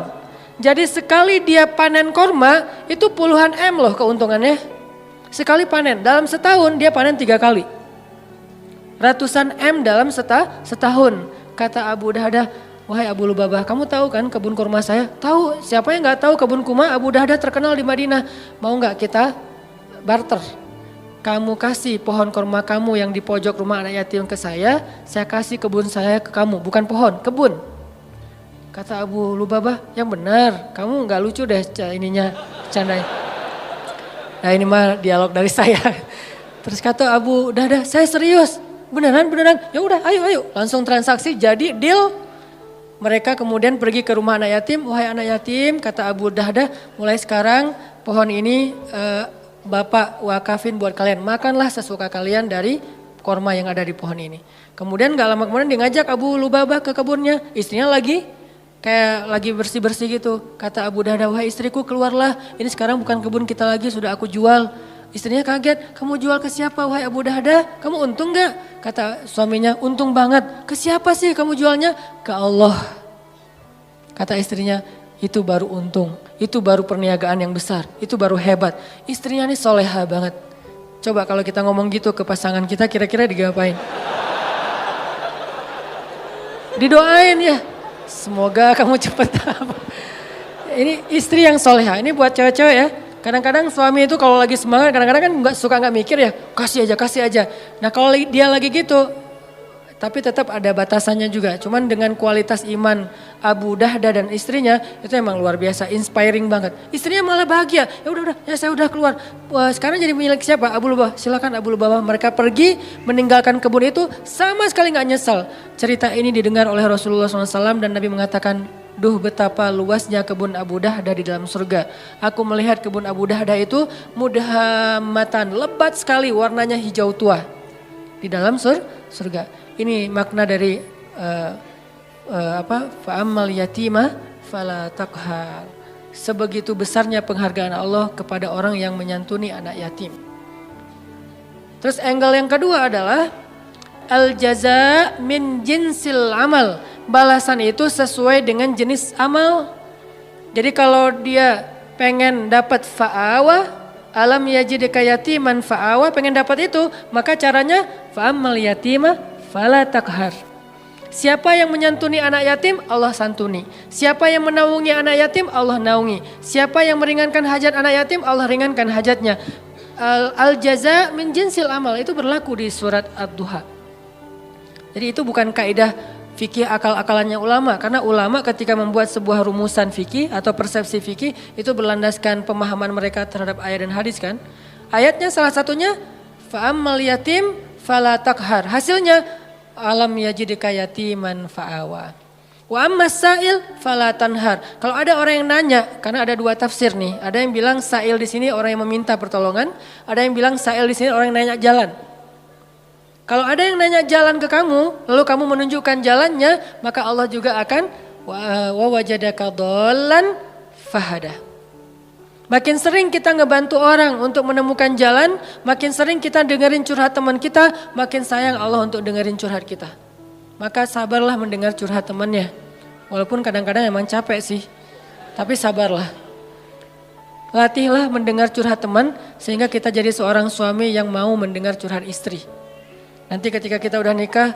Jadi sekali dia panen korma itu puluhan M loh keuntungannya. Sekali panen, dalam setahun dia panen 3 kali. Ratusan M dalam setahun. Kata Abu Dahdah, wahai Abu Lubabah, kamu tahu kan kebun kurma saya? Tahu, siapa yang gak tahu kebun kurma Abu Dahdah terkenal di Madinah. Mau gak kita barter? Kamu kasih pohon kurma kamu yang di pojok rumah anak yatim ke saya kasih kebun saya ke kamu. Bukan pohon, kebun. Kata Abu Lubabah, yang benar, kamu gak lucu deh ininya, candanya. Nah ini mah dialog dari saya. Terus kata Abu Dahdah, saya serius, beneran. Ya udah, ayo, langsung transaksi, jadi deal. Mereka kemudian pergi ke rumah anak yatim. Wahai anak yatim, kata Abu Dahdah, mulai sekarang pohon ini Bapak wakafin buat kalian. Makanlah sesuka kalian dari korma yang ada di pohon ini. Kemudian gak lama kemudian dia ngajak Abu Lubabah ke kebunnya. Istrinya lagi bersih-bersih gitu. Kata Abu Dahdah, wahai istriku keluarlah. Ini sekarang bukan kebun kita lagi, sudah aku jual. Istrinya kaget, kamu jual ke siapa wahai Abu Dahdah? Kamu untung gak? Kata suaminya, untung banget. Ke siapa sih kamu jualnya? Ke Allah. Kata istrinya, itu baru untung, itu baru perniagaan yang besar, itu baru hebat. Istrinya ini soleha banget. Coba kalau kita ngomong gitu ke pasangan kita, kira-kira digapain? Didoain ya, semoga kamu cepat. Ini istri yang soleha, ini buat cewek-cewek ya. Kadang-kadang suami itu kalau lagi semangat, kadang-kadang kan suka nggak mikir ya, kasih aja. Nah kalau dia lagi gitu, tapi tetap ada batasannya juga. Cuman dengan kualitas iman Abu Dahdah dan istrinya itu emang luar biasa, inspiring banget. Istrinya malah bahagia. Ya saya udah keluar. Wah, sekarang jadi milik siapa? Abu Lubabah. Silakan Abu Lubabah. Mereka pergi meninggalkan kebun itu sama sekali nggak nyesal. Cerita ini didengar oleh Rasulullah SAW dan Nabi mengatakan, duh betapa luasnya kebun Abu Dahdah di dalam surga. Aku melihat kebun Abu Dahdah itu mudhamatan, lebat sekali, warnanya hijau tua di dalam surga. Ini makna dari fa'ammal yatima fala taqhar. Sebegitu besarnya penghargaan Allah kepada orang yang menyantuni anak yatim. Terus angle yang kedua adalah al jaza min jinsil amal. Balasan itu sesuai dengan jenis amal. Jadi kalau dia pengen dapat fa'awa, alam yajidka yatiman fa'awa, pengen dapat itu, maka caranya fa'ammal yatima fala takhar. Siapa yang menyantuni anak yatim, Allah santuni. Siapa yang menaungi anak yatim, Allah naungi. Siapa yang meringankan hajat anak yatim, Allah ringankan hajatnya. Al jaza min jinsil amal, itu berlaku di surat Ad-Duha. Jadi itu bukan kaidah fikih akal-akalannya ulama, karena ulama ketika membuat sebuah rumusan fikih atau persepsi fikih itu berlandaskan pemahaman mereka terhadap ayat dan hadis kan. Ayatnya salah satunya fa'ammal yatim fala takhar. Hasilnya alam yajidka yatiman fa'awa. Wa ammas sa'il fala tanhar. Kalau ada orang yang nanya, karena ada dua tafsir nih. Ada yang bilang sa'il di sini orang yang meminta pertolongan, ada yang bilang sa'il di sini orang yang nanya jalan. Kalau ada yang nanya jalan ke kamu, lalu kamu menunjukkan jalannya, maka Allah juga akan wa wajadaka dhallan fahada. Makin sering kita ngebantu orang untuk menemukan jalan, makin sering kita dengerin curhat teman kita, makin sayang Allah untuk dengerin curhat kita. Maka sabarlah mendengar curhat temannya. Walaupun kadang-kadang emang capek sih, tapi sabarlah. Latihlah mendengar curhat teman sehingga kita jadi seorang suami yang mau mendengar curhat istri. Nanti ketika kita udah nikah,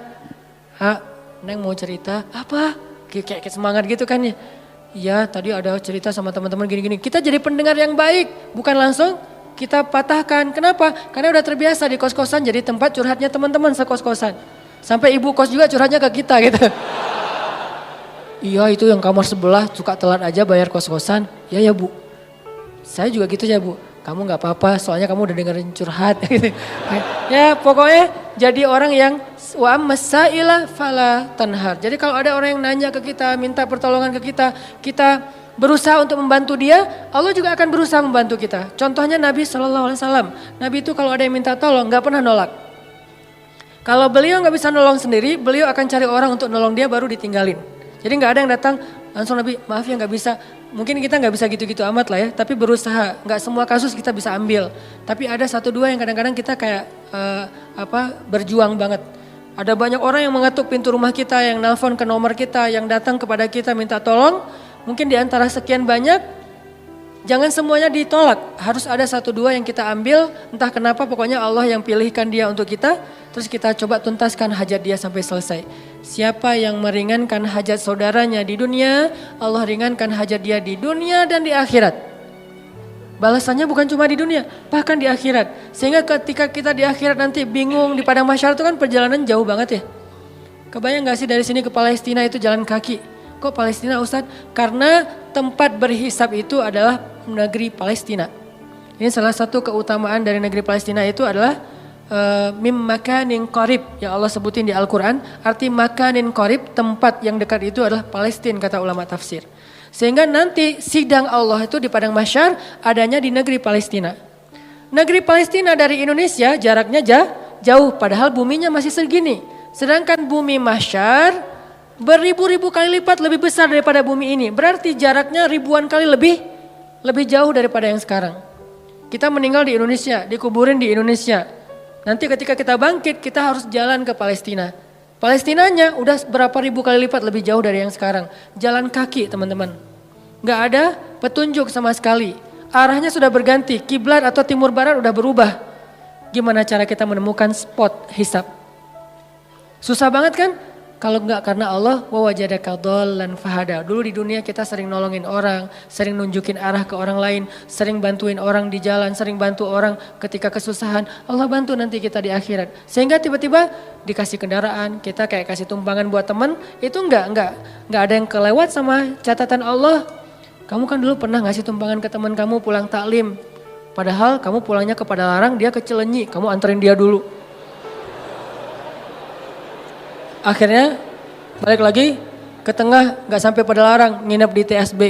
Neng mau cerita, apa? Kayak semangat gitu kan ya. Iya tadi ada cerita sama teman-teman gini-gini. Kita jadi pendengar yang baik, bukan langsung kita patahkan. Kenapa? Karena udah terbiasa di kos-kosan jadi tempat curhatnya teman-teman sekos-kosan. Sampai ibu kos juga curhatnya ke kita gitu. Iya itu yang kamar sebelah suka telat aja bayar kos-kosan. Ya bu, saya juga gitu ya bu. Kamu gak apa-apa soalnya kamu udah dengerin curhat gitu. Ya pokoknya jadi orang yang wa ammasaila fala tanhar. Jadi kalau ada orang yang nanya ke kita, minta pertolongan ke kita, kita berusaha untuk membantu dia, Allah juga akan berusaha membantu kita. Contohnya Nabi SAW. Nabi itu kalau ada yang minta tolong nggak pernah nolak. Kalau beliau nggak bisa nolong sendiri, beliau akan cari orang untuk nolong dia baru ditinggalin. Jadi nggak ada yang datang langsung Nabi, maaf ya nggak bisa. Mungkin kita nggak bisa gitu-gitu amat lah ya, tapi berusaha. Nggak semua kasus kita bisa ambil. Tapi ada satu dua yang kadang-kadang kita kayak berjuang banget. Ada banyak orang yang mengetuk pintu rumah kita, yang nelpon ke nomor kita, yang datang kepada kita minta tolong. Mungkin di antara sekian banyak, jangan semuanya ditolak. Harus ada satu dua yang kita ambil, entah kenapa pokoknya Allah yang pilihkan dia untuk kita. Terus kita coba tuntaskan hajat dia sampai selesai. Siapa yang meringankan hajat saudaranya di dunia, Allah ringankan hajat dia di dunia dan di akhirat. Balasannya bukan cuma di dunia, bahkan di akhirat. Sehingga ketika kita di akhirat nanti bingung di padang mahsyar itu kan perjalanan jauh banget ya. Kebayang gak sih dari sini ke Palestina itu jalan kaki? Kok Palestina Ustadz? Karena tempat berhisab itu adalah negeri Palestina. Ini salah satu keutamaan dari negeri Palestina itu adalah mim makanin qarib yang Allah sebutin di Al-Quran. Arti makanin qarib, tempat yang dekat itu adalah Palestina kata ulama tafsir. Sehingga nanti sidang Allah itu di padang mahsyar adanya di negeri Palestina. Negeri Palestina dari Indonesia jaraknya jauh padahal buminya masih segini. Sedangkan bumi mahsyar beribu-ribu kali lipat lebih besar daripada bumi ini. Berarti jaraknya ribuan kali lebih jauh daripada yang sekarang. Kita meninggal di Indonesia, dikuburin di Indonesia. Nanti ketika kita bangkit kita harus jalan ke Palestina. Palestinanya udah berapa ribu kali lipat lebih jauh dari yang sekarang. Jalan kaki teman-teman. Gak ada petunjuk sama sekali. Arahnya sudah berganti, kiblat atau timur barat udah berubah. Gimana cara kita menemukan spot hisab? Susah banget kan? Kalau enggak karena Allah, wa wajadaka dhallan fahada. Dulu di dunia kita sering nolongin orang, sering nunjukin arah ke orang lain, sering bantuin orang di jalan, sering bantu orang ketika kesusahan. Allah bantu nanti kita di akhirat. Sehingga tiba-tiba dikasih kendaraan, kita kayak kasih tumpangan buat teman, itu enggak ada yang kelewat sama catatan Allah. Kamu kan dulu pernah ngasih tumpangan ke teman kamu pulang taklim. Padahal kamu pulangnya ke Padalarang, dia ke Cilenyi, kamu anterin dia dulu. Akhirnya balik lagi ke tengah, gak sampai Padalarang, nginep di TSB.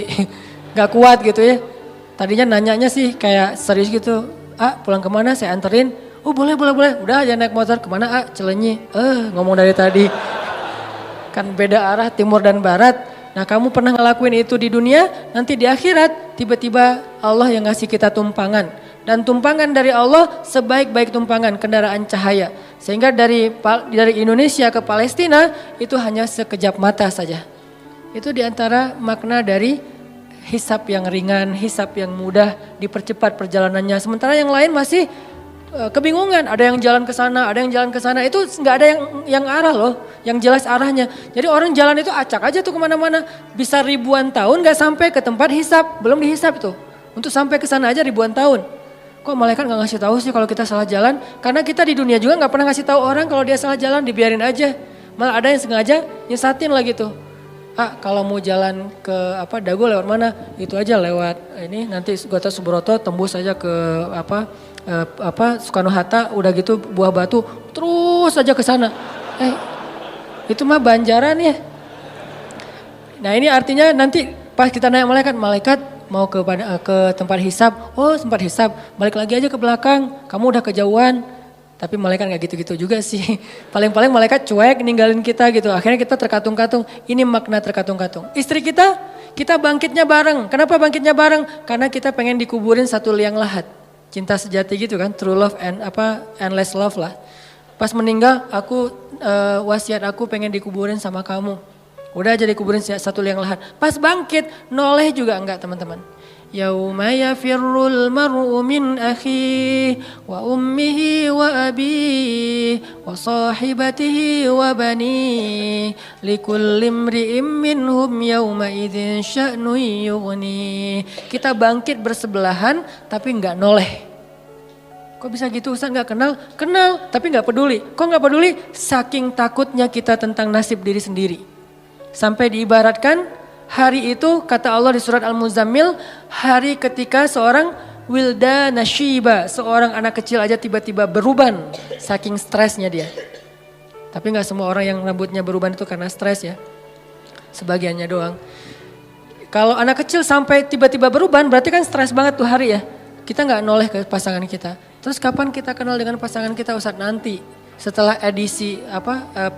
Gak kuat gitu ya. Tadinya nanyanya sih kayak serius gitu. Pulang kemana saya anterin. Oh boleh. Udah aja naik motor kemana Cilenyi. Ngomong dari tadi. Kan beda arah timur dan barat. Nah kamu pernah ngelakuin itu di dunia, nanti di akhirat tiba-tiba Allah yang ngasih kita tumpangan. Dan tumpangan dari Allah sebaik-baik tumpangan kendaraan cahaya. Sehingga dari Indonesia ke Palestina itu hanya sekejap mata saja. Itu diantara makna dari hisab yang ringan, hisab yang mudah, dipercepat perjalanannya. Sementara yang lain masih kebingungan, ada yang jalan ke sana, ada yang jalan ke sana. Itu nggak ada yang arah loh, yang jelas arahnya. Jadi orang jalan itu acak aja tuh kemana-mana. Bisa ribuan tahun nggak sampai ke tempat hisab, belum dihisab tuh. Untuk sampai ke sana aja ribuan tahun. Kok malaikat gak ngasih tahu sih kalau kita salah jalan? Karena kita di dunia juga gak pernah ngasih tahu orang kalau dia salah jalan, dibiarin aja. Malah ada yang sengaja nyesatin lah gitu. Kalau mau jalan ke Dago lewat mana? Itu aja lewat ini nanti Gatot Subroto tembus aja ke Soekarno Hatta, udah gitu Buah Batu terus aja ke sana. Itu mah Banjaran ya. Nah ini artinya nanti pas kita nanya malaikat mau ke tempat hisab, tempat hisab, balik lagi aja ke belakang, kamu udah kejauhan. Tapi malaikat gak gitu-gitu juga sih. Paling-paling malaikat cuek ninggalin kita gitu. Akhirnya kita terkatung-katung, ini makna terkatung-katung. Istri kita bangkitnya bareng. Kenapa bangkitnya bareng? Karena kita pengen dikuburin satu liang lahat. Cinta sejati gitu kan, true love and endless love lah. Pas meninggal wasiat aku pengen dikuburin sama kamu. Udah aja dikuburin satu liang lahat. Pas bangkit, noleh juga enggak teman-teman. Yauma yafirrul mar'u min akhihi wa ummihi wa abihi wa sahibatihi wa banihi likulli imri'in minhum yauma idzin sya'nun yughni. Kita bangkit bersebelahan tapi enggak noleh. Kok bisa gitu Ustaz, enggak kenal? Kenal tapi enggak peduli. Kok enggak peduli? Saking takutnya kita tentang nasib diri sendiri. Sampai diibaratkan hari itu kata Allah di surat Al-Muzammil, hari ketika seorang wildana syiba, seorang anak kecil aja tiba-tiba beruban saking stresnya dia. Tapi nggak semua orang yang rambutnya beruban itu karena stres ya, sebagiannya doang. Kalau anak kecil sampai tiba-tiba beruban berarti kan stres banget tuh hari ya. Kita nggak noleh ke pasangan kita. Terus kapan kita kenal dengan pasangan kita Ustadz? Nanti setelah edisi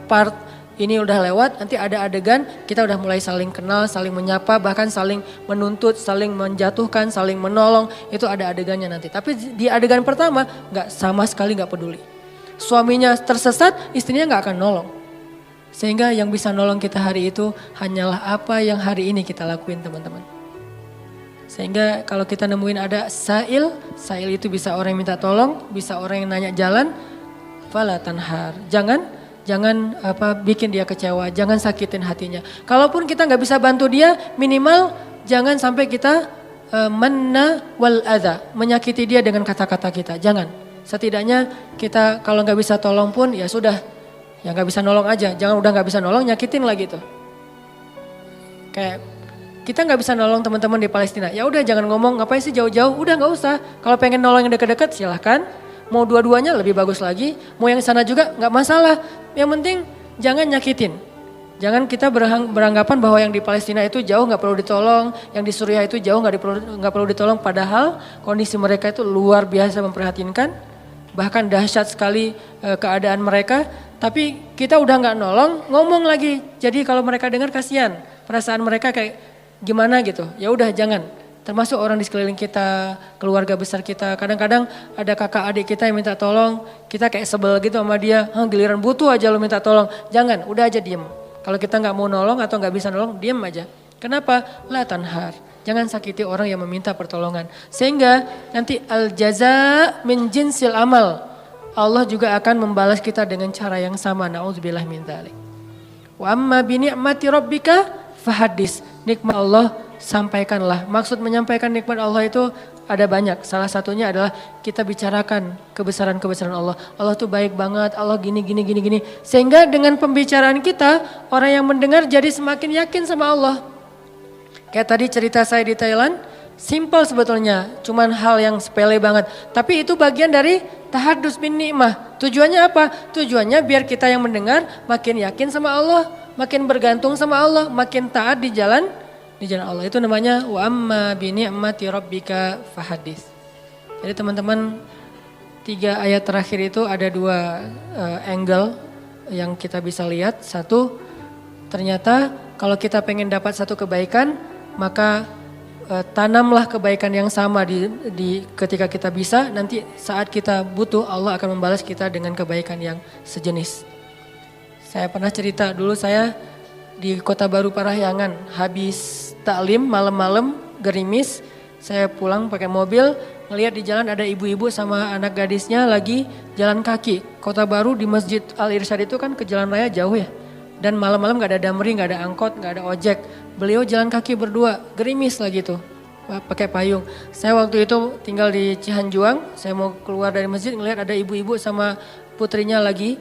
part ini udah lewat, nanti ada adegan kita udah mulai saling kenal, saling menyapa, bahkan saling menuntut, saling menjatuhkan, saling menolong. Itu ada adegannya nanti. Tapi di adegan pertama nggak, sama sekali nggak peduli. Suaminya tersesat, istrinya nggak akan nolong. Sehingga yang bisa nolong kita hari itu hanyalah apa yang hari ini kita lakuin teman-teman. Sehingga kalau kita nemuin ada sa'il itu bisa orang yang minta tolong, bisa orang yang nanya jalan, fala tanhar. Jangan bikin dia kecewa, jangan sakitin hatinya. Kalaupun kita nggak bisa bantu dia, minimal jangan sampai kita manna wal adha, menyakiti dia dengan kata-kata kita. Jangan. Setidaknya kita kalau nggak bisa tolong pun ya sudah, ya nggak bisa nolong aja. Jangan udah nggak bisa nolong, nyakitin lagi tuh. Kayak kita nggak bisa nolong teman-teman di Palestina. Ya udah jangan ngomong ngapain sih jauh-jauh. Udah nggak usah. Kalau pengen nolong yang dekat-dekat silahkan. Mau dua-duanya lebih bagus lagi. Mau yang sana juga nggak masalah. Yang penting jangan nyakitin. Jangan kita beranggapan bahwa yang di Palestina itu jauh nggak perlu ditolong. Yang di Suriah itu jauh nggak perlu ditolong. Padahal kondisi mereka itu luar biasa memprihatinkan. Bahkan dahsyat sekali keadaan mereka. Tapi kita udah nggak nolong, ngomong lagi. Jadi kalau mereka dengar kasihan. Perasaan mereka kayak gimana gitu, ya udah jangan. Termasuk orang di sekeliling kita, keluarga besar kita. Kadang-kadang ada kakak adik kita yang minta tolong, kita kayak sebel gitu sama dia. Giliran butuh aja lo minta tolong. Jangan, udah aja diem. Kalau kita nggak mau nolong atau nggak bisa nolong, diem aja. Kenapa? La tanhar. Jangan sakiti orang yang meminta pertolongan. Sehingga nanti al jaza min jinsil amal. Allah juga akan membalas kita dengan cara yang sama. Na'udzubillah min dzalik. Wa amma bi ni'mati rabbika fahadis. Nikmat Allah sampaikanlah. Maksud menyampaikan nikmat Allah itu ada banyak. Salah satunya adalah kita bicarakan kebesaran-kebesaran Allah. Allah tuh baik banget, Allah gini. Sehingga dengan pembicaraan kita, orang yang mendengar jadi semakin yakin sama Allah. Kayak tadi cerita saya di Thailand, simple sebetulnya, cuman hal yang sepele banget. Tapi itu bagian dari tahadus bin ni'mah. Tujuannya apa? Tujuannya biar kita yang mendengar makin yakin sama Allah, makin bergantung sama Allah, makin taat di jalan Allah. Itu namanya wa amma bi ni'mati rabbika fahadits. Jadi teman-teman, 3 ayat terakhir itu ada 2 angle yang kita bisa lihat. Satu, ternyata kalau kita pengen dapat satu kebaikan, maka tanamlah kebaikan yang sama di ketika kita bisa, nanti saat kita butuh Allah akan membalas kita dengan kebaikan yang sejenis. Saya pernah cerita dulu saya di Kota Baru Parahyangan, habis taklim malam-malam gerimis, saya pulang pakai mobil, ngelihat di jalan ada ibu-ibu sama anak gadisnya lagi jalan kaki. Kota Baru di Masjid Al-Irsyad itu kan ke jalan raya jauh ya. Dan malam-malam gak ada damri, gak ada angkot, gak ada ojek. Beliau jalan kaki berdua, gerimis lagi tuh, pakai payung. Saya waktu itu tinggal di Cihanjuang, saya mau keluar dari masjid ngelihat ada ibu-ibu sama putrinya lagi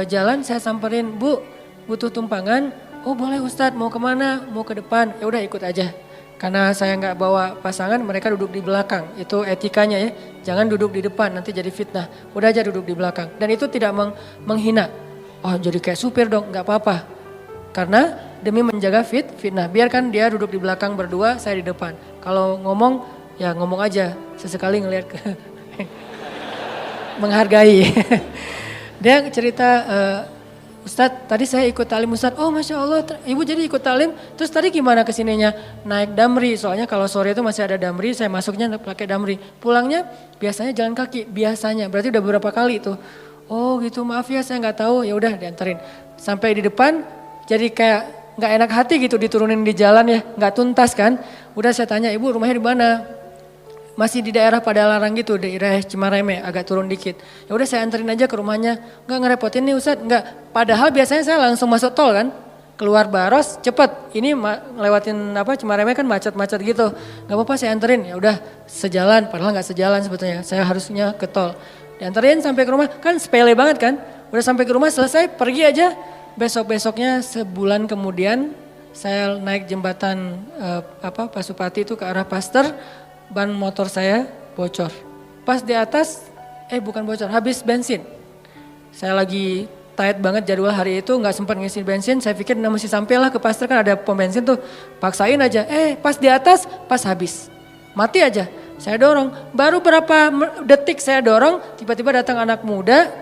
jalan, saya samperin, Bu, butuh tumpangan? Oh boleh Ustadz, mau kemana? Mau ke depan? Ya udah ikut aja. Karena saya nggak bawa pasangan, mereka duduk di belakang. Itu etikanya ya, jangan duduk di depan, nanti jadi fitnah. Udah aja duduk di belakang. Dan itu tidak menghina. Oh jadi kayak supir dong, nggak apa-apa. Karena demi menjaga fitnah, biarkan dia duduk di belakang berdua, saya di depan. Kalau ngomong, ya ngomong aja. Sesekali ngelihat ke menghargai. Dia cerita, Ustadz tadi saya ikut talim Ustadz, oh Masya Allah ibu jadi ikut talim, terus tadi gimana kesininya? Naik damri, soalnya kalau sore itu masih ada damri, saya masuknya pakai damri. Pulangnya biasanya jalan kaki, biasanya, berarti udah beberapa kali tuh. Oh gitu, maaf ya saya nggak tahu, ya udah dianterin. Sampai di depan, jadi kayak nggak enak hati gitu diturunin di jalan ya, nggak tuntas kan. Udah saya tanya, ibu rumahnya di mana? Masih di daerah Padalarang gitu, daerah Cimareme, agak turun dikit. Ya udah saya anterin aja ke rumahnya. Enggak ngerepotin nih Ustadz, enggak. Padahal biasanya saya langsung masuk tol kan. Keluar Baros cepet. Ini ngelewatin Cimareme kan macet-macet gitu. Enggak apa-apa saya anterin. Ya udah sejalan, padahal enggak sejalan sebetulnya. Saya harusnya ke tol. Dianterin sampai ke rumah, kan sepele banget kan. Udah sampai ke rumah selesai, pergi aja. Besok-besoknya sebulan kemudian saya naik jembatan Pasupati itu ke arah Paster. Ban motor saya bocor. Pas di atas, bukan bocor, habis bensin. Saya lagi tight banget jadwal hari itu, nggak sempat ngisi bensin. Saya pikir mesti sampailah ke pasar, kan ada pom bensin tuh. Paksain aja, pas di atas, pas habis. Mati aja. Saya dorong, baru berapa detik saya dorong, tiba-tiba datang anak muda,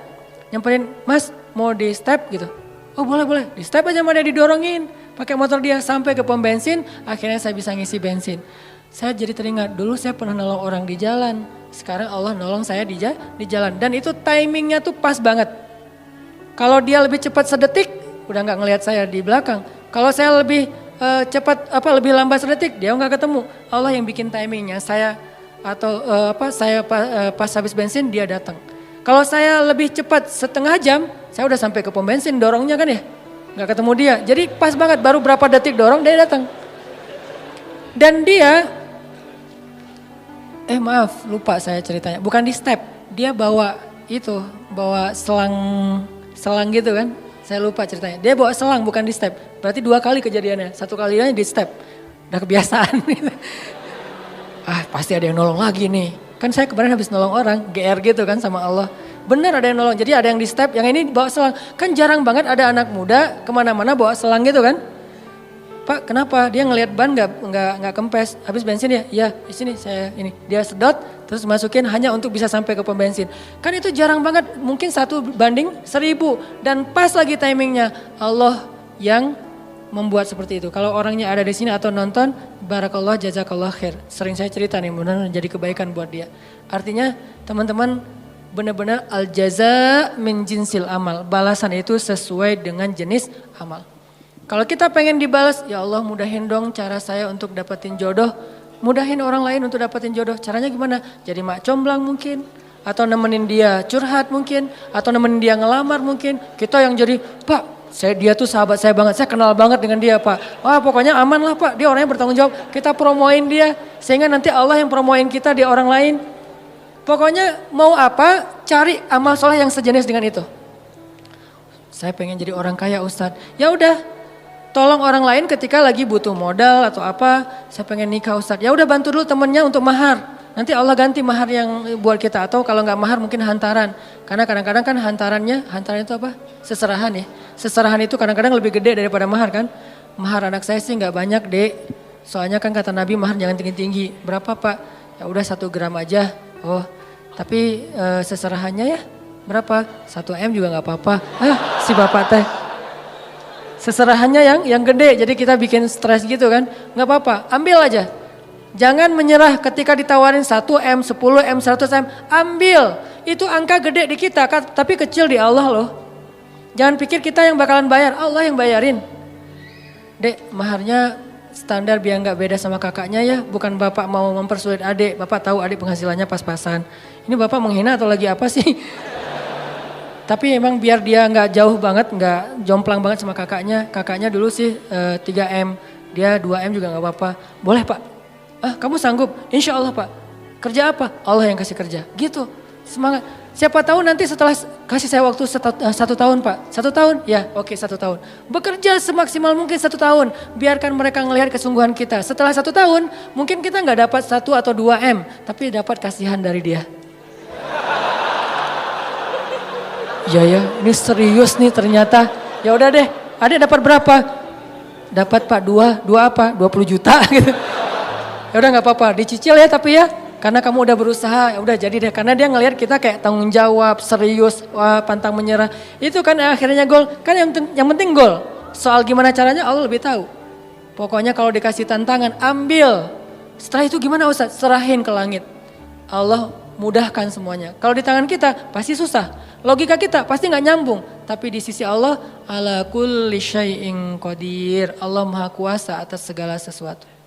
nyamperin, Mas mau di step gitu. Oh boleh, di step aja sama dia, didorongin. Pakai motor dia sampai ke pom bensin, akhirnya saya bisa ngisi bensin. Saya jadi teringat, dulu saya pernah nolong orang di jalan. Sekarang Allah nolong saya di jalan. Dan itu timingnya tuh pas banget. Kalau dia lebih cepat sedetik, udah gak ngelihat saya di belakang. Kalau saya lebih cepat, lebih lambat sedetik, dia gak ketemu. Allah yang bikin timingnya, pas habis bensin dia datang. Kalau saya lebih cepat setengah jam, saya udah sampai ke pom bensin, dorongnya kan ya. Gak ketemu dia, jadi pas banget, baru berapa detik dorong, dia datang. Dan dia, maaf lupa saya ceritanya, bukan di step, dia bawa selang gitu kan, saya lupa ceritanya. Dia bawa selang bukan di step, berarti 2 kali kejadiannya, 1 kalinya di step, udah kebiasaan. Pasti ada yang nolong lagi nih, kan saya kemarin habis nolong orang, GR gitu kan sama Allah. Bener ada yang nolong, jadi ada yang di step, yang ini bawa selang. Kan jarang banget ada anak muda kemana-mana bawa selang gitu kan. Pak kenapa? Dia ngelihat ban nggak kempes, habis bensin ya? Iya, di sini saya ini. Dia sedot, terus masukin hanya untuk bisa sampai ke pom bensin. Kan itu jarang banget, mungkin 1:1000 dan pas lagi timingnya. Allah yang membuat seperti itu. Kalau orangnya ada di sini atau nonton, barakallah jazakallah khair. Sering saya cerita nih, benar-benar jadi kebaikan buat dia. Artinya teman-teman benar-benar al jaza min jinsil amal. Balasan itu sesuai dengan jenis amal. Kalau kita pengen dibalas, ya Allah mudahin dong cara saya untuk dapetin jodoh. Mudahin orang lain untuk dapetin jodoh. Caranya gimana? Jadi mak comblang mungkin. Atau nemenin dia curhat mungkin. Atau nemenin dia ngelamar mungkin. Kita yang jadi, Pak dia tuh sahabat saya banget. Saya kenal banget dengan dia Pak. Wah pokoknya aman lah Pak. Dia orangnya bertanggung jawab. Kita promoin dia. Sehingga nanti Allah yang promoin kita di orang lain. Pokoknya mau apa, cari amal soleh yang sejenis dengan itu. Saya pengen jadi orang kaya Ustadz. Ya udah. Tolong orang lain ketika lagi butuh modal atau apa, saya pengen nikah Ustadz. Ya udah bantu dulu temennya untuk mahar. Nanti Allah ganti mahar yang buat kita, atau kalau nggak mahar mungkin hantaran. Karena kadang-kadang kan hantaran itu apa? Seserahan ya. Seserahan itu kadang-kadang lebih gede daripada mahar kan. Mahar anak saya sih nggak banyak Dek. Soalnya kan kata Nabi mahar jangan tinggi-tinggi. Berapa Pak? Ya udah 1 gram aja. Oh, tapi seserahannya ya berapa? 1 M juga nggak apa-apa. Si bapak teh. Seserahannya yang gede, jadi kita bikin stres gitu kan. Gak apa-apa, ambil aja. Jangan menyerah ketika ditawarin 1 M, 10 M, 100 M. Ambil, itu angka gede di kita, tapi kecil di Allah loh. Jangan pikir kita yang bakalan bayar, Allah yang bayarin. Dek, maharnya standar biar gak beda sama kakaknya ya. Bukan bapak mau mempersulit adik, bapak tahu adik penghasilannya pas-pasan. Ini bapak menghina atau lagi apa sih? Tapi emang biar dia nggak jauh banget, nggak jomplang banget sama kakaknya. Kakaknya dulu sih 3 M, dia 2 M juga nggak apa-apa. Boleh Pak? Kamu sanggup? Insya Allah Pak. Kerja apa? Allah yang kasih kerja. Gitu, semangat. Siapa tahu nanti setelah kasih saya waktu 1 tahun Pak. 1 tahun? Ya oke 1 tahun. Bekerja semaksimal mungkin 1 tahun. Biarkan mereka ngelihat kesungguhan kita. Setelah 1 tahun mungkin kita nggak dapat 1 atau 2 M. Tapi dapat kasihan dari dia. Ya, ini serius nih ternyata. Ya udah deh, Adik dapat berapa? Dapat Pak 2 apa? 20 juta gitu. Ya udah nggak apa-apa, dicicil ya tapi ya. Karena kamu udah berusaha, ya udah jadi deh. Karena dia ngelihat kita kayak tanggung jawab, serius, wah pantang menyerah. Itu kan akhirnya gol. Kan yang penting gol. Soal gimana caranya Allah lebih tahu. Pokoknya kalau dikasih tantangan, ambil. Setelah itu gimana Ustaz? Serahin ke langit. Allah mudahkan semuanya. Kalau di tangan kita pasti susah. Logika kita pasti nggak nyambung. Tapi di sisi Allah, ala kulli syai'in qadir. Allah maha kuasa atas segala sesuatu.